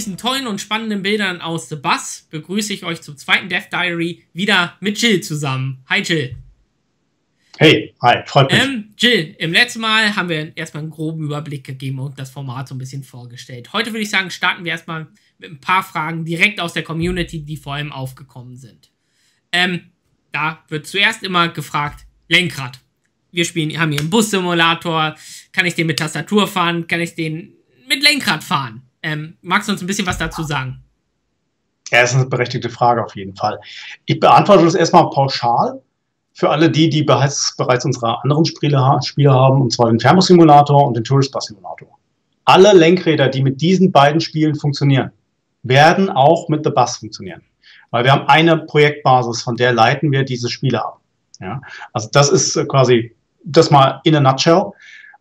diesen tollen und spannenden Bildern aus The Bus begrüße ich euch zum zweiten Death Diary wieder mit Jill zusammen. Hi Jill. Hey, hi, freut mich. Jill, im letzten Mal haben wir erstmal einen groben Überblick gegeben und das Format so ein bisschen vorgestellt. Heute würde ich sagen, starten wir erstmal mit ein paar Fragen direkt aus der Community, die vor allem aufgekommen sind. Da wird zuerst immer gefragt, Lenkrad. Wir haben hier einen Bus-Simulator. Kann ich den mit Tastatur fahren? Kann ich den mit Lenkrad fahren? Magst du uns ein bisschen was dazu sagen? Ja, das ist eine berechtigte Frage auf jeden Fall. Ich beantworte das erstmal pauschal für alle die bereits unsere anderen Spiele haben, und zwar den Fernbus-Simulator und den Tourist Bus-Simulator. Alle Lenkräder, die mit diesen beiden Spielen funktionieren, werden auch mit The Bus funktionieren. Weil wir haben eine Projektbasis, von der leiten wir diese Spiele ab. Ja? Also das ist quasi das mal in a nutshell.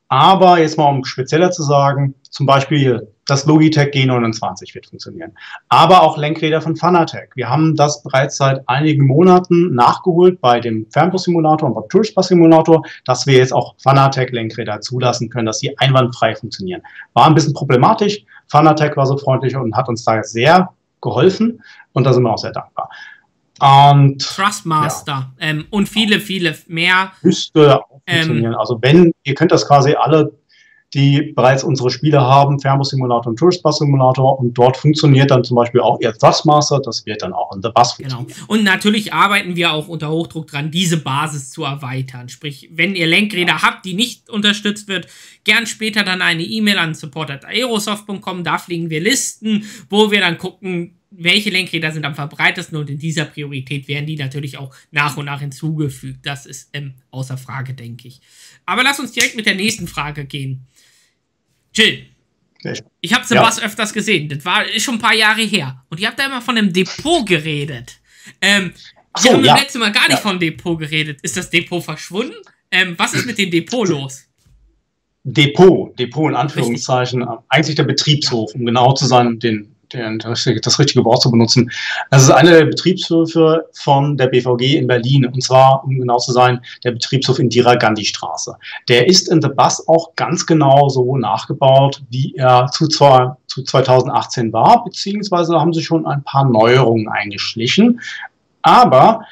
Aber jetzt mal, um spezieller zu sagen, zum Beispiel das Logitech G29 wird funktionieren. Aber auch Lenkräder von Fanatec. Wir haben das bereits seit einigen Monaten nachgeholt bei dem Fernbus-Simulator und beim Tourist Bus-Simulator, dass wir jetzt auch Fanatec-Lenkräder zulassen können, dass sie einwandfrei funktionieren. War ein bisschen problematisch. Fanatec war so freundlich und hat uns da sehr geholfen und da sind wir auch sehr dankbar. Und Trustmaster und viele mehr. Müsste auch funktionieren. Also ihr könnt das quasi alle, die bereits unsere Spiele haben, Fernbus-Simulator und Tourist Bus-Simulator, und dort funktioniert dann zum Beispiel auch ihr Trustmaster, das wird dann auch in The Bus funktionieren. Genau. Und natürlich arbeiten wir auch unter Hochdruck dran, diese Basis zu erweitern. Sprich, wenn ihr Lenkräder habt, die nicht unterstützt wird, gern später dann eine E-Mail an support@aerosoft.com, da fliegen wir Listen, wo wir dann gucken, welche Lenkräder sind am verbreitesten, und in dieser Priorität werden die natürlich auch nach und nach hinzugefügt. Das ist außer Frage, denke ich. Aber lass uns direkt mit der nächsten Frage gehen. Jill, ich habe The Bus öfters gesehen. Das ist schon ein paar Jahre her. Und ihr habt da immer von einem Depot geredet. Wir haben beim letzten Mal gar nicht von Depot geredet. Ist das Depot verschwunden? Was ist mit dem Depot los? Depot in Anführungszeichen, eigentlich der Betriebshof, um genau zu sein, das richtige Wort zu benutzen. Das ist einer der Betriebshöfe von der BVG in Berlin, und zwar, um genau zu sein, der Betriebshof Indira-Gandhi-Straße. Der ist in The Bus auch ganz genau so nachgebaut, wie er zu 2018 war, beziehungsweise haben sie schon ein paar Neuerungen eingeschlichen. Aber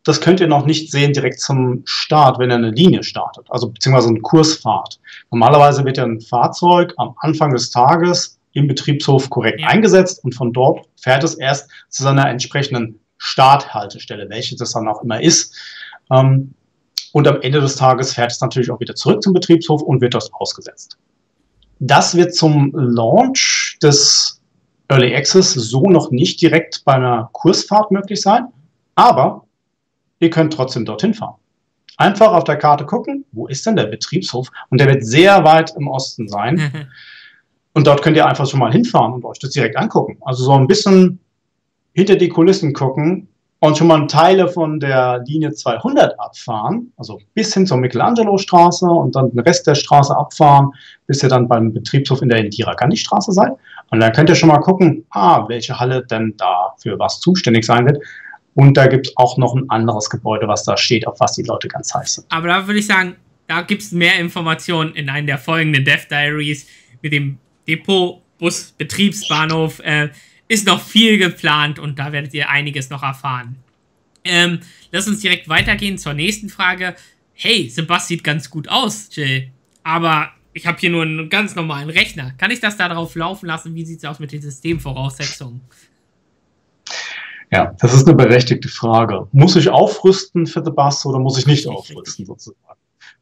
das könnt ihr noch nicht sehen direkt zum Start, wenn er eine Linie startet, also beziehungsweise eine Kursfahrt. Normalerweise wird ja ein Fahrzeug am Anfang des Tages im Betriebshof korrekt eingesetzt, und von dort fährt es erst zu seiner entsprechenden Starthaltestelle, welche das dann auch immer ist. Und am Ende des Tages fährt es natürlich auch wieder zurück zum Betriebshof und wird dort ausgesetzt. Das wird zum Launch des Early Access so noch nicht direkt bei einer Kursfahrt möglich sein, aber ihr könnt trotzdem dorthin fahren. Einfach auf der Karte gucken, wo ist denn der Betriebshof? Und der wird sehr weit im Osten sein. Und dort könnt ihr einfach schon mal hinfahren und euch das direkt angucken. Also so ein bisschen hinter die Kulissen gucken und schon mal Teile von der Linie 200 abfahren, also bis hin zur Michelangelo-Straße, und dann den Rest der Straße abfahren, bis ihr dann beim Betriebshof in der Indira-Gandhi-Straße seid. Und dann könnt ihr schon mal gucken, welche Halle denn da für was zuständig sein wird. Und da gibt es auch noch ein anderes Gebäude, was da steht, auf was die Leute ganz heiß sind. Aber da würde ich sagen, da gibt es mehr Informationen in einem der folgenden Death Diaries mit dem Depot, Bus, Betriebsbahnhof. Ist noch viel geplant und da werdet ihr einiges noch erfahren. Lass uns direkt weitergehen zur nächsten Frage. Hey, Sebastian sieht ganz gut aus, Jill. Aber ich habe hier nur einen ganz normalen Rechner. Kann ich das da drauf laufen lassen? Wie sieht es aus mit den Systemvoraussetzungen? Ja, das ist eine berechtigte Frage. Muss ich aufrüsten für The Bus oder muss ich nicht aufrüsten sozusagen?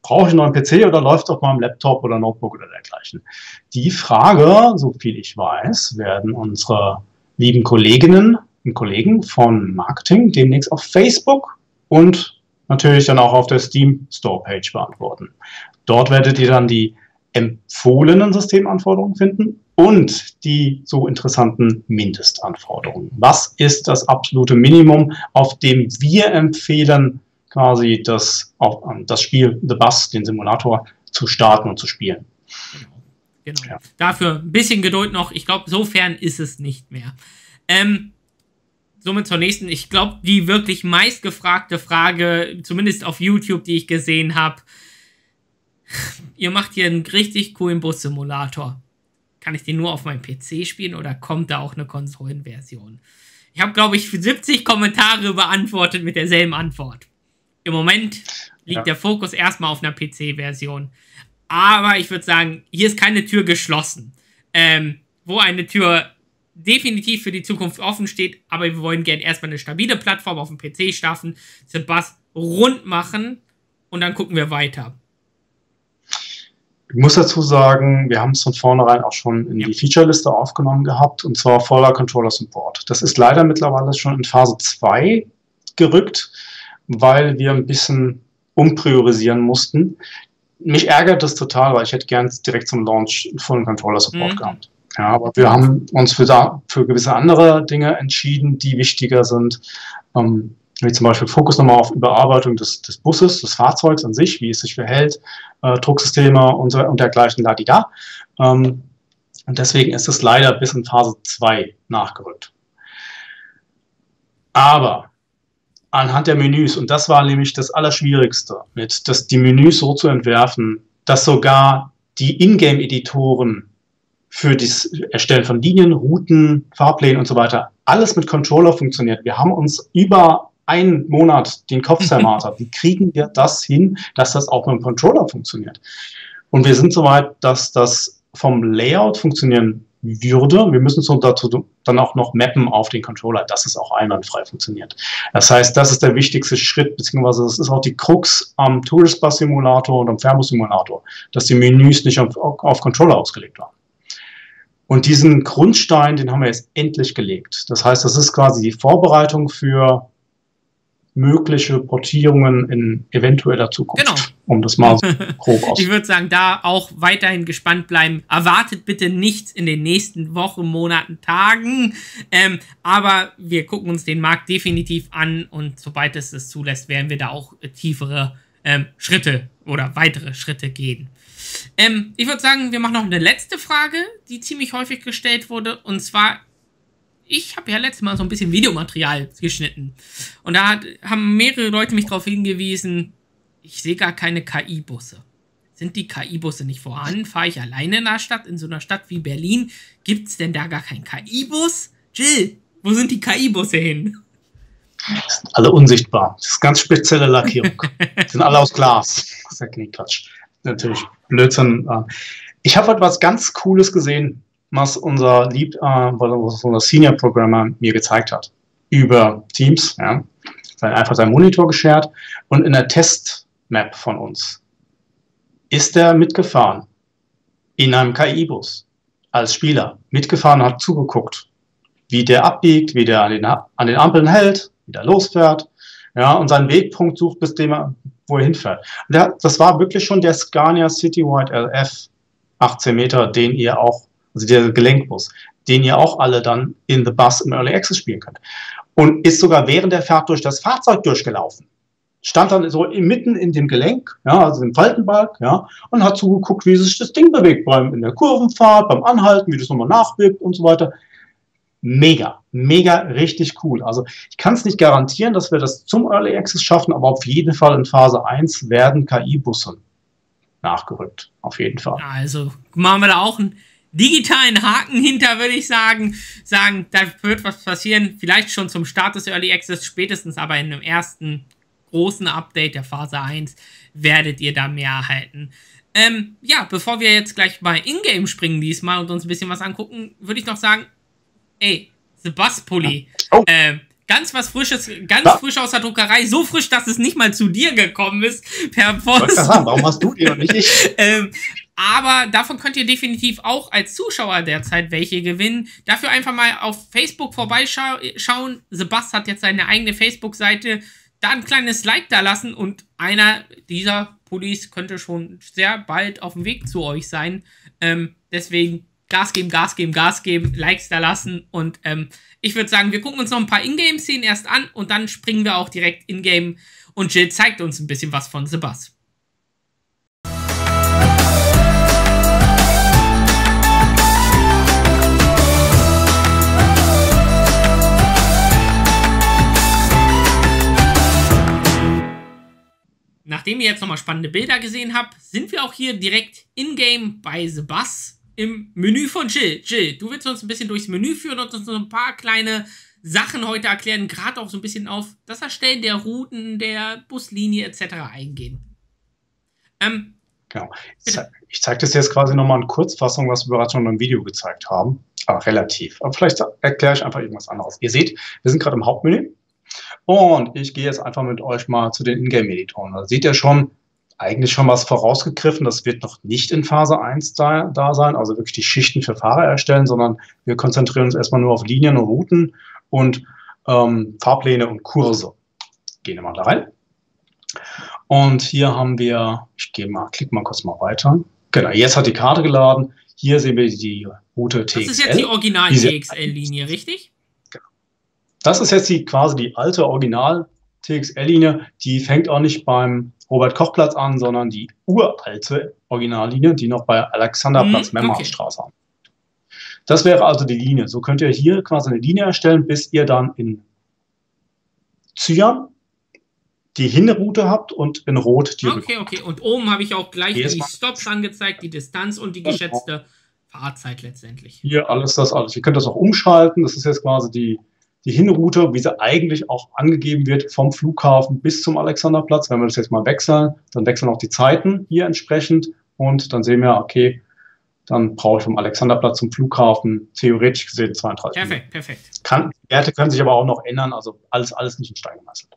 Brauche ich einen neuen PC oder läuft auf meinem Laptop oder Notebook oder dergleichen? Die Frage, so viel ich weiß, werden unsere lieben Kolleginnen und Kollegen von Marketing demnächst auf Facebook und natürlich dann auch auf der Steam Store Page beantworten. Dort werdet ihr dann die empfohlenen Systemanforderungen finden und die so interessanten Mindestanforderungen. Was ist das absolute Minimum, auf dem wir empfehlen, quasi das Spiel The Bus, den Simulator, zu starten und zu spielen? Genau. Ja. Dafür ein bisschen Geduld noch. Ich glaube, so fern ist es nicht mehr. Somit zur nächsten. Ich glaube, die wirklich meistgefragte Frage, zumindest auf YouTube, die ich gesehen habe. Ihr macht hier einen richtig coolen Bus-Simulator. kann ich den nur auf meinem PC spielen oder kommt da auch eine Konsolenversion? Ich habe, glaube ich, 70 Kommentare beantwortet mit derselben Antwort. Im Moment liegt der Fokus erstmal auf einer PC-Version. Aber ich würde sagen, hier ist keine Tür geschlossen. Wo eine Tür definitiv für die Zukunft offen steht, aber wir wollen gerne erstmal eine stabile Plattform auf dem PC schaffen, Sebass rund machen und dann gucken wir weiter. Ich muss dazu sagen, wir haben es von vornherein auch schon in die Feature-Liste aufgenommen gehabt, und zwar voller Controller-Support. Das ist leider mittlerweile schon in Phase 2 gerückt, weil wir ein bisschen umpriorisieren mussten. Mich ärgert das total, weil ich hätte gern direkt zum Launch vollen Controller-Support gehabt. Ja, aber wir haben uns für gewisse andere Dinge entschieden, die wichtiger sind, wie zum Beispiel Fokus nochmal auf Überarbeitung des Busses, des Fahrzeugs an sich, wie es sich verhält, Drucksysteme und dergleichen, ladida. Und deswegen ist es leider bis in Phase 2 nachgerückt. Aber anhand der Menüs, und das war nämlich das Allerschwierigste, die Menüs so zu entwerfen, dass sogar die Ingame-Editoren für das Erstellen von Linien, Routen, Fahrplänen und so weiter, alles mit Controller funktioniert. Wir haben uns über einen Monat den Kopf zermartert. Wie kriegen wir das hin, dass das auch mit dem Controller funktioniert? Und wir sind soweit, dass das vom Layout funktionieren würde. Wir müssen es dazu dann auch noch mappen auf den Controller, dass es auch einwandfrei funktioniert. Das heißt, das ist der wichtigste Schritt, beziehungsweise das ist auch die Krux am Tourist Bus Simulator und am Fernbus Simulator, dass die Menüs nicht auf Controller ausgelegt waren. Und diesen Grundstein, den haben wir jetzt endlich gelegt. Das heißt, das ist quasi die Vorbereitung für mögliche Portierungen in eventueller Zukunft. Genau. Um das mal so grob auszudrücken. Ich würde sagen, da auch weiterhin gespannt bleiben. Erwartet bitte nichts in den nächsten Wochen, Monaten, Tagen. Aber wir gucken uns den Markt definitiv an und sobald es zulässt, werden wir da auch tiefere Schritte oder weitere Schritte gehen. Ich würde sagen, wir machen noch eine letzte Frage, die ziemlich häufig gestellt wurde. Und zwar, ich habe ja letztes Mal so ein bisschen Videomaterial geschnitten. Und da haben mehrere Leute mich darauf hingewiesen, ich sehe gar keine KI-Busse. Sind die KI-Busse nicht vorhanden? Fahre ich alleine in der Stadt? In so einer Stadt wie Berlin? Gibt es denn da gar keinen KI-Bus? Jill, wo sind die KI-Busse hin? Die sind alle unsichtbar. Das ist ganz spezielle Lackierung. Die sind alle aus Glas. Das ist ja kein Quatsch. Natürlich Blödsinn. Ich habe etwas ganz Cooles gesehen, was unser Senior Programmer mir gezeigt hat. Über Teams. Ja. Einfach seinen Monitor geshared. Und in der Testmap von uns ist er mitgefahren. In einem KI-Bus. Als Spieler. Mitgefahren, hat zugeguckt. Wie der abbiegt, wie der an den Ampeln hält, wie der losfährt. Ja, und seinen Wegpunkt sucht, bis wo er hinfährt. Und das war wirklich schon der Scania Citywide LF 18 Meter, den ihr auch, also der Gelenkbus, den ihr auch alle dann in The Bus im Early Access spielen könnt. Und ist sogar während der Fahrt durch das Fahrzeug durchgelaufen. Stand dann so mitten in dem Gelenk, ja, also im Faltenbalg, ja, und hat zugeguckt, wie sich das Ding bewegt, in der Kurvenfahrt, beim Anhalten, wie das nochmal nachwirkt und so weiter. Mega, mega, richtig cool. Also ich kann es nicht garantieren, dass wir das zum Early Access schaffen, aber auf jeden Fall in Phase 1 werden KI-Busse nachgerückt. Auf jeden Fall. Also machen wir da auch einen digitalen Haken hinter, würde ich sagen. Da wird was passieren, vielleicht schon zum Start des Early Access, spätestens aber in einem ersten großen Update der Phase 1 werdet ihr da mehr erhalten. Ja, bevor wir jetzt gleich mal in-game springen diesmal und uns ein bisschen was angucken, würde ich noch sagen, ey, The Bus Pulli. Oh. Ganz was Frisches, frisch aus der Druckerei. So frisch, dass es nicht mal zu dir gekommen ist. Per Post. Warum hast du den und nicht ich? Aber davon könnt ihr definitiv auch als Zuschauer derzeit welche gewinnen. Dafür einfach mal auf Facebook vorbeischauen. The Bus hat jetzt seine eigene Facebook-Seite. Da ein kleines Like da lassen und einer dieser Pullis könnte schon sehr bald auf dem Weg zu euch sein. Deswegen Gas geben, Likes da lassen und ich würde sagen, wir gucken uns noch ein paar Ingame-Szenen erst an und dann springen wir auch direkt in-game und Jill zeigt uns ein bisschen was von The Bus. Nachdem ihr jetzt nochmal spannende Bilder gesehen habt, sind wir auch hier direkt in-game bei The Bus im Menü von Jill. Jill, du willst uns ein bisschen durchs Menü führen und uns so ein paar kleine Sachen heute erklären, gerade auch so ein bisschen auf das Erstellen der Routen, der Buslinie etc. eingehen. Genau. Ich zeige das jetzt quasi nochmal in Kurzfassung, was wir bereits schon im Video gezeigt haben. Aber relativ. Aber vielleicht erkläre ich einfach irgendwas anderes. Ihr seht, wir sind gerade im Hauptmenü. Und ich gehe jetzt einfach mit euch mal zu den Ingame-Editoren. Da seht ihr schon, eigentlich schon was vorausgegriffen. Das wird noch nicht in Phase 1 da sein, also wirklich die Schichten für Fahrer erstellen, sondern wir konzentrieren uns erstmal nur auf Linien und Routen und Fahrpläne und Kurse. Gehen wir mal da rein. Und hier haben wir, klicke mal kurz mal weiter. Genau, jetzt hat die Karte geladen. Hier sehen wir die Route TXL. Das ist jetzt die Original-TXL-Linie, richtig? Genau. Das ist jetzt quasi die alte Original-TXL-Linie. Die fängt auch nicht beim Robert-Koch-Platz an, sondern die uralte Originallinie, die noch bei Alexanderplatz, Memmarstraße haben. Das wäre also die Linie. So könnt ihr hier quasi eine Linie erstellen, bis ihr dann in Cyan die Hinroute habt und in Rot die Rückroute. Okay. Und oben habe ich auch gleich die Stops angezeigt, die Distanz und die geschätzte Fahrzeit letztendlich. Hier alles. Ihr könnt das auch umschalten. Das ist jetzt quasi die Hinroute, wie sie eigentlich auch angegeben wird, vom Flughafen bis zum Alexanderplatz. Wenn wir das jetzt mal wechseln, dann wechseln auch die Zeiten hier entsprechend. Und dann sehen wir, okay, dann brauche ich vom Alexanderplatz zum Flughafen theoretisch gesehen 32 Minuten. Perfekt. Die Werte können sich aber auch noch ändern, also alles nicht in Stein gemeißelt.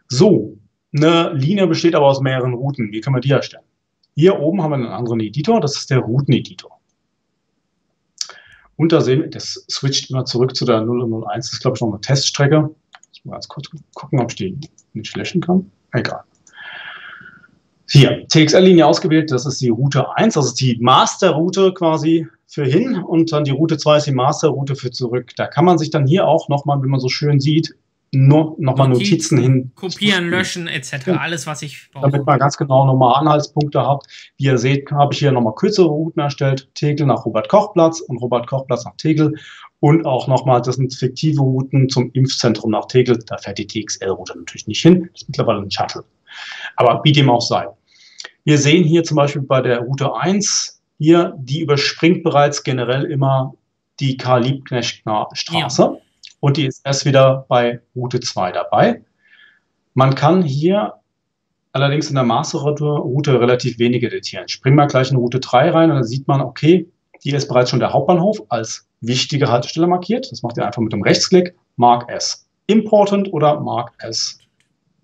So, eine Linie besteht aber aus mehreren Routen. Wie können wir die erstellen? Hier oben haben wir einen anderen Editor, das ist der Routeneditor. Und da sehen wir, das switcht immer zurück zu der 001. Das ist, glaube ich, noch eine Teststrecke. Ich muss mal ganz kurz gucken, ob ich die nicht löschen kann. Egal. Hier, TXL-Linie ausgewählt, das ist die Route 1, das ist die Masterroute quasi für hin und dann die Route 2 ist die Masterroute für zurück. Da kann man sich dann hier auch nochmal, wie man so schön sieht, nochmal Notizen hin. Kopieren, löschen etc. Ja. Alles, was ich brauche. Damit man ganz genau nochmal Anhaltspunkte hat. Wie ihr seht, habe ich hier nochmal kürzere Routen erstellt. Tegel nach Robert-Koch-Platz und Robert-Koch-Platz nach Tegel. Und auch nochmal, das sind fiktive Routen zum Impfzentrum nach Tegel. Da fährt die TXL-Route natürlich nicht hin. Das ist mittlerweile ein Shuttle. Aber wie dem auch sei. Wir sehen hier zum Beispiel bei der Route 1, hier, die überspringt bereits generell immer die Karl-Liebknecht-Straße. Ja. Und die ist erst wieder bei Route 2 dabei. Man kann hier allerdings in der Masterroute relativ wenig editieren. Ich springe mal gleich in Route 3 rein und dann sieht man, okay, hier ist bereits schon der Hauptbahnhof als wichtige Haltestelle markiert. Das macht ihr einfach mit dem Rechtsklick, Mark as Important oder Mark as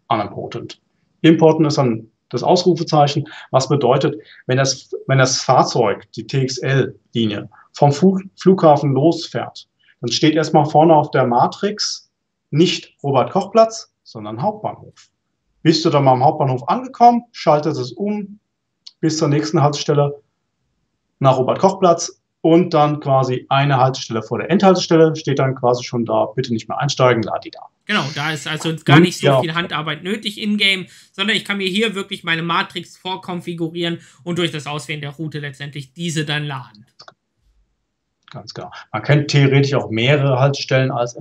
Unimportant. Important ist dann das Ausrufezeichen, was bedeutet, wenn das Fahrzeug, die TXL-Linie, vom Flughafen losfährt, dann steht erstmal vorne auf der Matrix nicht Robert-Koch-Platz, sondern Hauptbahnhof. Bist du dann mal am Hauptbahnhof angekommen, schaltet es um bis zur nächsten Haltestelle nach Robert-Koch-Platz und dann quasi eine Haltestelle vor der Endhaltestelle steht dann quasi schon da, bitte nicht mehr einsteigen, ladi da. Genau, da ist also gar nicht so viel Handarbeit nötig in-game, sondern ich kann mir hier wirklich meine Matrix vorkonfigurieren und durch das Auswählen der Route letztendlich diese dann laden. Ganz genau. Man könnte theoretisch auch mehrere Haltestellen als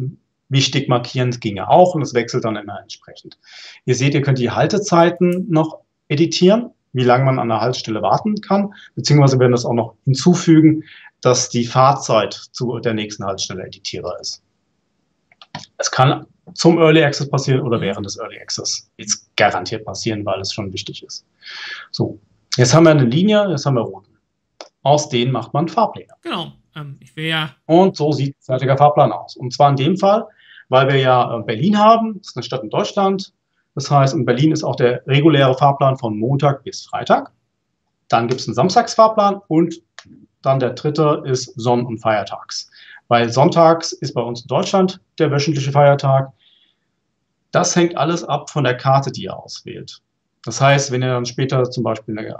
wichtig markieren, das ginge auch und es wechselt dann immer entsprechend. Ihr seht, ihr könnt die Haltezeiten noch editieren, wie lange man an der Haltestelle warten kann, beziehungsweise werden das auch noch hinzufügen, dass die Fahrzeit zu der nächsten Haltestelle editierbar ist. Es kann zum Early Access passieren oder während des Early Access. Jetzt garantiert passieren, weil es schon wichtig ist. So, jetzt haben wir eine Linie, jetzt haben wir Routen. Aus denen macht man Fahrpläne. Genau. Ich will ja. Und so sieht ein fertiger Fahrplan aus. Und zwar in dem Fall, weil wir ja Berlin haben, das ist eine Stadt in Deutschland. Das heißt, in Berlin ist auch der reguläre Fahrplan von Montag bis Freitag. Dann gibt es einen Samstagsfahrplan und dann der dritte ist Sonn- und Feiertags. Weil sonntags ist bei uns in Deutschland der wöchentliche Feiertag. Das hängt alles ab von der Karte, die ihr auswählt. Das heißt, wenn ihr dann später zum Beispiel eine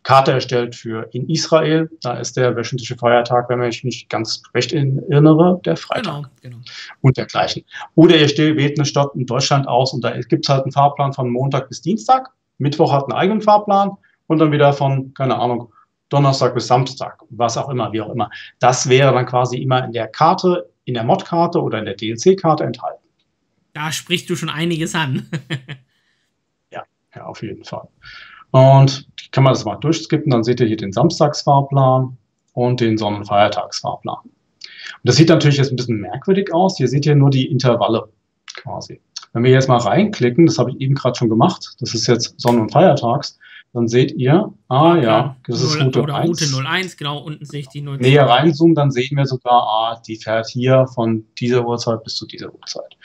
Karte erstellt für in Israel, da ist der wöchentliche Feiertag, wenn ich mich ganz recht erinnere, der Freitag. Genau. Und dergleichen. Oder ihr wählt eine Stadt in Deutschland aus und da gibt es halt einen Fahrplan von Montag bis Dienstag. Mittwoch hat einen eigenen Fahrplan und dann wieder von, keine Ahnung, Donnerstag bis Samstag, was auch immer, wie auch immer. Das wäre dann quasi immer in der Karte, in der Mod-Karte oder in der DLC-Karte enthalten. Da sprichst du schon einiges an. Ja, auf jeden Fall. Und kann man das mal durchskippen, dann seht ihr hier den Samstagsfahrplan und den Sonn- und Feiertagsfahrplan. Und das sieht natürlich jetzt ein bisschen merkwürdig aus. Hier seht ihr nur die Intervalle quasi. Wenn wir jetzt mal reinklicken, das habe ich eben gerade schon gemacht, das ist jetzt Sonn- und Feiertags, dann seht ihr, ja, das ist Route oder 1. Route 01, genau, unten sehe ich die 02. Näher reinzoomen, dann sehen wir sogar, die fährt hier von dieser Uhrzeit bis zu dieser Uhrzeit.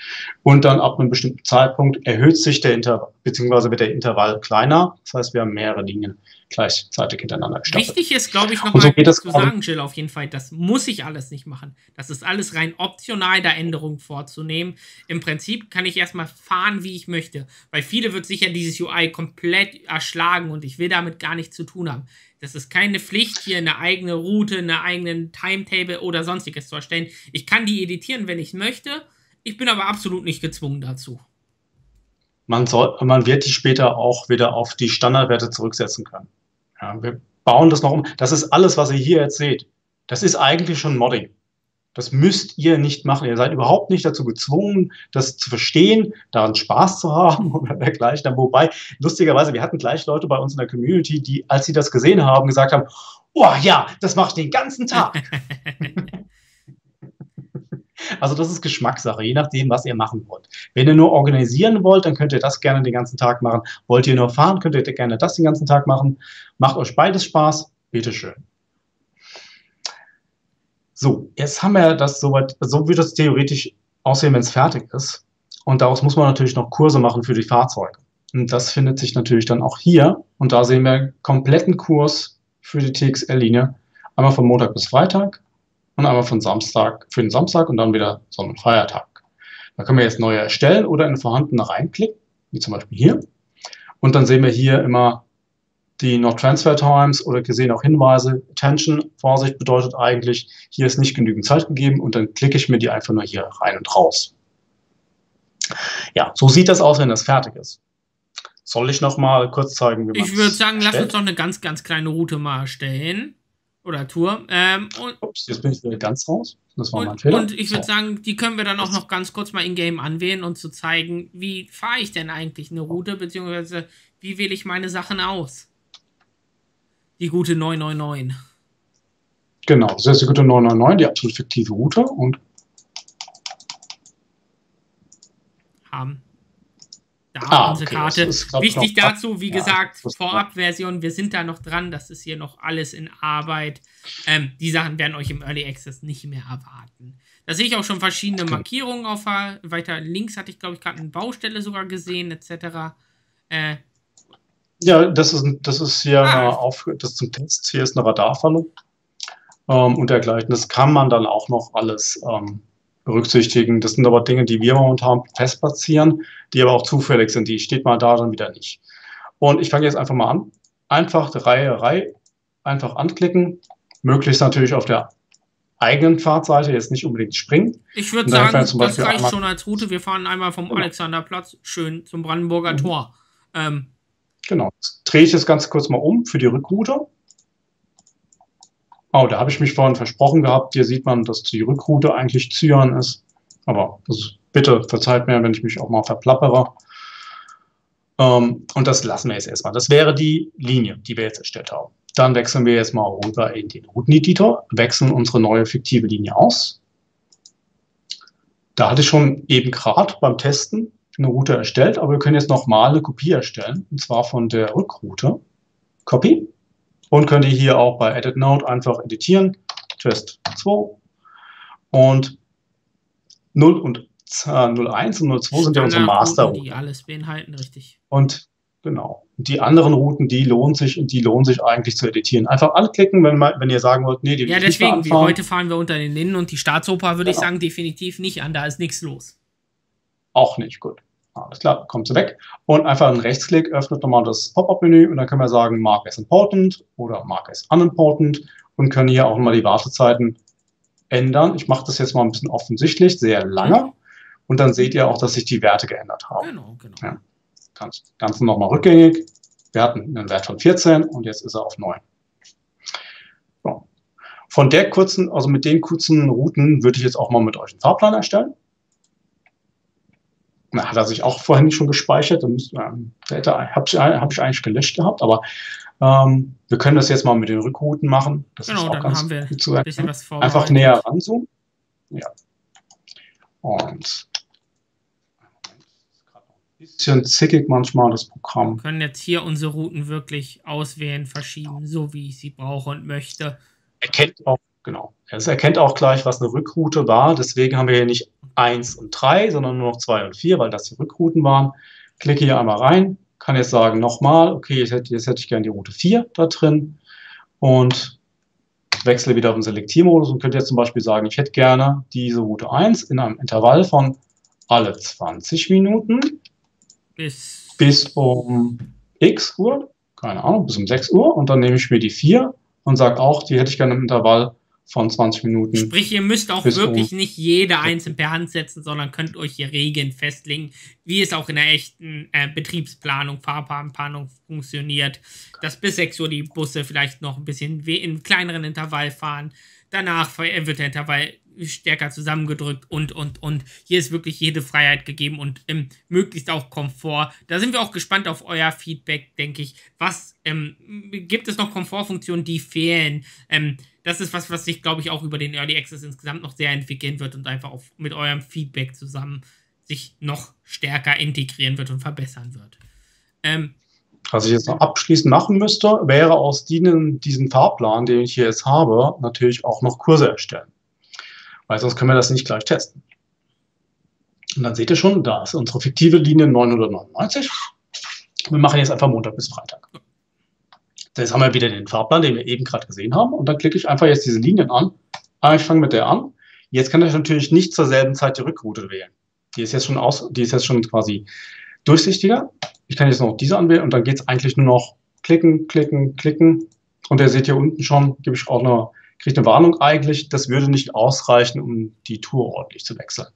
Und dann ab einem bestimmten Zeitpunkt erhöht sich der Intervall, beziehungsweise wird der Intervall kleiner. Das heißt, wir haben mehrere Linien gleichzeitig hintereinander gestapelt. Wichtig ist, glaube ich, nochmal zu sagen, Jill, auf jeden Fall, das muss ich alles nicht machen. Das ist alles rein optional, da Änderungen vorzunehmen. Im Prinzip kann ich erstmal fahren, wie ich möchte. Weil viele wird sicher dieses UI komplett erschlagen und ich will damit gar nichts zu tun haben. Das ist keine Pflicht, hier eine eigene Route, einen eigenen Timetable oder sonstiges zu erstellen. Ich kann die editieren, wenn ich möchte. Ich bin aber absolut nicht gezwungen dazu. Man wird die später auch wieder auf die Standardwerte zurücksetzen können. Ja, wir bauen das noch um. Das ist alles, was ihr hier jetzt seht. Das ist eigentlich schon Modding. Das müsst ihr nicht machen. Ihr seid überhaupt nicht dazu gezwungen, das zu verstehen, daran Spaß zu haben oder dergleichen. Wobei, lustigerweise, wir hatten gleich Leute bei uns in der Community, die, als sie das gesehen haben, gesagt haben, oh ja, das mache ich den ganzen Tag. Also das ist Geschmackssache, je nachdem, was ihr machen wollt. Wenn ihr nur organisieren wollt, dann könnt ihr das gerne den ganzen Tag machen. Wollt ihr nur fahren, könnt ihr gerne das den ganzen Tag machen. Macht euch beides Spaß, bitteschön. So, jetzt haben wir das soweit, so wird das theoretisch aussehen, wenn es fertig ist. Und daraus muss man natürlich noch Kurse machen für die Fahrzeuge. Und das findet sich natürlich dann auch hier. Und da sehen wir einen kompletten Kurs für die TXL-Linie. Einmal von Montag bis Freitag und einmal von Samstag für den Samstag und dann wieder Sonn- und Feiertag. Da können wir jetzt neue erstellen oder in vorhandene reinklicken, wie zum Beispiel hier. Und dann sehen wir hier immer die Not Transfer Times oder gesehen auch Hinweise. Attention, Vorsicht bedeutet eigentlich, hier ist nicht genügend Zeit gegeben und dann klicke ich mir die einfach nur hier rein und raus. Ja, so sieht das aus, wenn das fertig ist. Soll ich noch mal kurz zeigen, wie man es Ich würde sagen, erstellt? lass uns doch eine ganz, ganz kleine Route mal erstellen. Oder Tour. Ups, jetzt bin ich wieder ganz raus. Das war mein Fehler. Und ich würde sagen, die können wir dann auch noch ganz kurz mal in-game anwählen und zu zeigen, wie fahre ich denn eigentlich eine Route, beziehungsweise wie wähle ich meine Sachen aus. Die gute 999. Genau, das ist die gute 999, die absolut fiktive Route. Und haben da unsere Karte. Wichtig dazu, wie gesagt, ja, Vorabversion, wir sind da noch dran, das ist hier noch alles in Arbeit. Die Sachen werden euch im Early Access nicht mehr erwarten. Da sehe ich auch schon verschiedene Markierungen auf, weiter links hatte ich, glaube ich, gerade eine Baustelle sogar gesehen, etc. Ja, das ist hier das zum Test. Hier ist eine Radarfalle und dergleichen. Das kann man dann auch noch alles berücksichtigen. Das sind aber Dinge, die wir momentan fest platzieren, die aber auch zufällig sind. Die steht mal da, dann wieder nicht. Und ich fange jetzt einfach mal an. Einfach Reihe, einfach anklicken. Möglichst natürlich auf der eigenen Fahrtseite, jetzt nicht unbedingt springen. Ich würde sagen, das reicht schon als Route. Wir fahren einmal vom Alexanderplatz schön zum Brandenburger Tor. Genau. Jetzt drehe ich das ganz kurz mal um für die Rückroute. Oh, da habe ich mich vorhin versprochen gehabt. Hier sieht man, dass die Rückroute eigentlich Zyan ist. Aber bitte verzeiht mir, wenn ich mich auch mal verplappere. Und das lassen wir jetzt erstmal. Das wäre die Linie, die wir jetzt erstellt haben. Dann wechseln wir jetzt mal rüber in den Routeneditor, wechseln unsere neue fiktive Linie aus. Da hatte ich schon eben gerade beim Testen eine Route erstellt, aber wir können jetzt nochmal eine Kopie erstellen, und zwar von der Rückroute. Copy. Und könnt ihr hier auch bei Edit Node einfach editieren. Test 2. Und 0 und 01 und 02 sind ja unsere Master-Routen. Die alles beinhalten, richtig. Und genau. Die anderen Routen, die lohnen sich eigentlich zu editieren. Einfach anklicken, wenn ihr sagen wollt, nee, die will ich nicht mehr anfahren. Deswegen, wie heute fahren wir unter den Linden und die Staatsoper würde ich sagen, definitiv nicht an, da ist nichts los. Auch nicht, gut. Alles klar, kommt sie weg. Und einfach einen Rechtsklick, öffnet nochmal das Pop-up-Menü und dann können wir sagen, Mark as important oder Mark as unimportant und können hier auch mal die Wartezeiten ändern. Ich mache das jetzt mal ein bisschen offensichtlich, sehr lange. Und dann seht ihr auch, dass sich die Werte geändert haben. Genau. Ja. Das Ganze nochmal rückgängig. Wir hatten einen Wert von 14 und jetzt ist er auf 9. So. Mit den kurzen Routen würde ich jetzt auch mal mit euch einen Fahrplan erstellen. Na, hat er sich auch vorhin nicht schon gespeichert. Habe ich eigentlich gelöscht gehabt, aber wir können das jetzt mal mit den Rückrouten machen. Das Genau, ist auch dann ganz haben wir gut zu ein bisschen was vorbereitet. Einfach näher ranzoomen. Ja. Und ein bisschen zickig manchmal das Programm. Wir können jetzt hier unsere Routen wirklich auswählen, verschieben, so wie ich sie brauche und möchte. Erkennt auch, genau. Es erkennt auch gleich, was eine Rückroute war. Deswegen haben wir hier nicht 1 und 3, sondern nur noch 2 und 4, weil das die Rückrouten waren. Klicke hier einmal rein, kann jetzt sagen nochmal, okay, jetzt hätte ich gerne die Route 4 da drin und wechsle wieder auf den Selektiermodus und könnte jetzt zum Beispiel sagen, ich hätte gerne diese Route 1 in einem Intervall von alle 20 Minuten bis um x Uhr, keine Ahnung, bis um 6 Uhr und dann nehme ich mir die 4 und sage auch, die hätte ich gerne im Intervall von 20 Minuten. Sprich, ihr müsst auch wirklich nicht jede einzeln per Hand setzen, sondern könnt euch hier Regeln festlegen, wie es auch in der echten Betriebsplanung, Fahrplanplanung funktioniert. Dass bis 6 Uhr die Busse vielleicht noch ein bisschen in kleineren Intervall fahren. Danach wird der Intervall stärker zusammengedrückt und. Hier ist wirklich jede Freiheit gegeben und möglichst auch Komfort. Da sind wir auch gespannt auf euer Feedback, denke ich. Was gibt es noch Komfortfunktionen, die fehlen? Das ist was sich, glaube ich, auch über den Early Access insgesamt noch sehr entwickeln wird und einfach auch mit eurem Feedback zusammen sich noch stärker integrieren wird und verbessern wird. Was ich jetzt noch abschließend machen müsste, wäre aus diesen Fahrplan, den ich hier jetzt habe, natürlich auch noch Kurse erstellen. Weil sonst können wir das nicht gleich testen. Und dann seht ihr schon, da ist unsere fiktive Linie 999. Wir machen jetzt einfach Montag bis Freitag. Jetzt haben wir wieder den Fahrplan, den wir eben gerade gesehen haben. Und dann klicke ich einfach jetzt diese Linien an. Ich fange mit der an. Jetzt kann ich natürlich nicht zur selben Zeit die Rückroute wählen. Die ist jetzt schon quasi durchsichtiger. Ich kann jetzt noch diese anwählen und dann geht es eigentlich nur noch klicken, klicken, klicken. Und ihr seht hier unten schon, kriege ich eine Warnung eigentlich. Das würde nicht ausreichen, um die Tour ordentlich zu wechseln.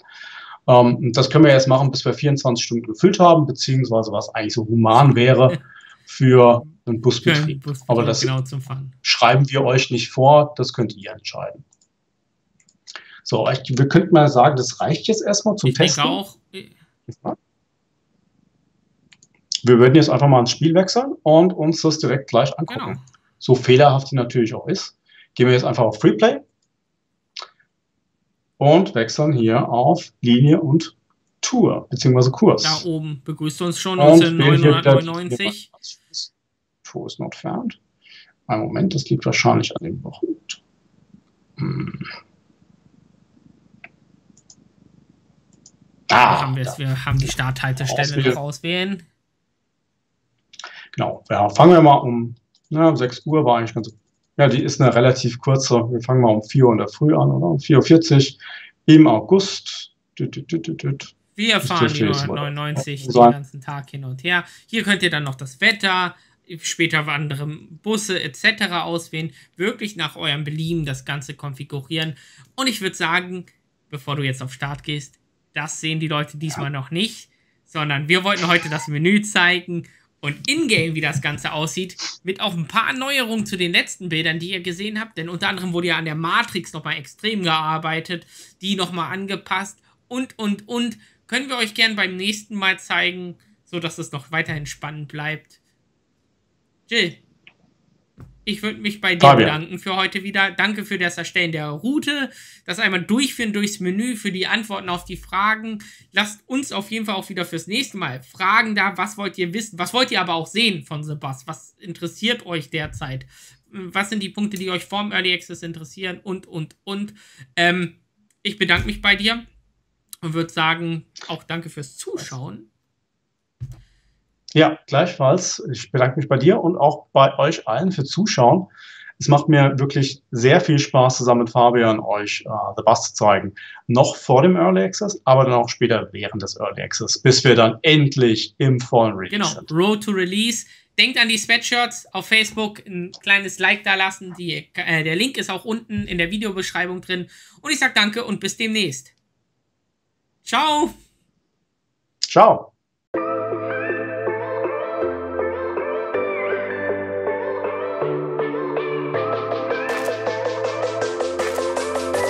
Das können wir jetzt machen, bis wir 24 Stunden gefüllt haben, beziehungsweise was eigentlich so human wäre für einen Busbetrieb. Aber das genau zum Fahren. Schreiben wir euch nicht vor, das könnt ihr entscheiden. So, wir könnten mal sagen, das reicht jetzt erstmal zum Testen. Ich denke auch. Wir würden jetzt einfach mal ins Spiel wechseln und uns das direkt gleich angucken. Genau. So fehlerhaft die natürlich auch ist. Gehen wir jetzt einfach auf Freeplay und wechseln hier auf Linie und Tour, beziehungsweise Kurs. Da oben begrüßt uns schon unsere 999. Tour ist not found. Ein Moment, das liegt wahrscheinlich an dem Wochen. Wir haben die Starthaltestelle noch auswählen. Genau, ja, fangen wir mal um 6 Uhr, war eigentlich ganz. Ja, die ist eine relativ kurze. Wir fangen mal um 4 Uhr in der Früh an, oder? Um 4:40 Uhr im August. Wir fahren die 999 den ganzen Tag hin und her. Hier könnt ihr dann noch das Wetter, später andere Busse etc. auswählen. Wirklich nach eurem Belieben das Ganze konfigurieren. Und ich würde sagen, bevor du jetzt auf Start gehst, das sehen die Leute diesmal noch nicht, sondern wir wollten heute das Menü zeigen und in-game, wie das Ganze aussieht, mit auch ein paar Neuerungen zu den letzten Bildern, die ihr gesehen habt, denn unter anderem wurde ja an der Matrix nochmal extrem gearbeitet, die nochmal angepasst und. Können wir euch gern beim nächsten Mal zeigen, sodass es noch weiterhin spannend bleibt. Jill, ich würde mich bei dir bedanken für heute wieder. Danke für das Erstellen der Route, das einmal durchführen durchs Menü, für die Antworten auf die Fragen. Lasst uns auf jeden Fall auch wieder fürs nächste Mal Fragen da. Was wollt ihr wissen? Was wollt ihr aber auch sehen von The Bus? Was interessiert euch derzeit? Was sind die Punkte, die euch vorm Early Access interessieren? Und. Ich bedanke mich bei dir und würde sagen, auch danke fürs Zuschauen. Ja, gleichfalls. Ich bedanke mich bei dir und auch bei euch allen für Zuschauen. Es macht mir wirklich sehr viel Spaß, zusammen mit Fabian euch The Bus zu zeigen. Noch vor dem Early Access, aber dann auch später während des Early Access, bis wir dann endlich im vollen Release sind. Genau, Road to Release. Denkt an die Sweatshirts auf Facebook, ein kleines Like da lassen. Der Link ist auch unten in der Videobeschreibung drin. Und ich sage danke und bis demnächst. Ciao. Ciao.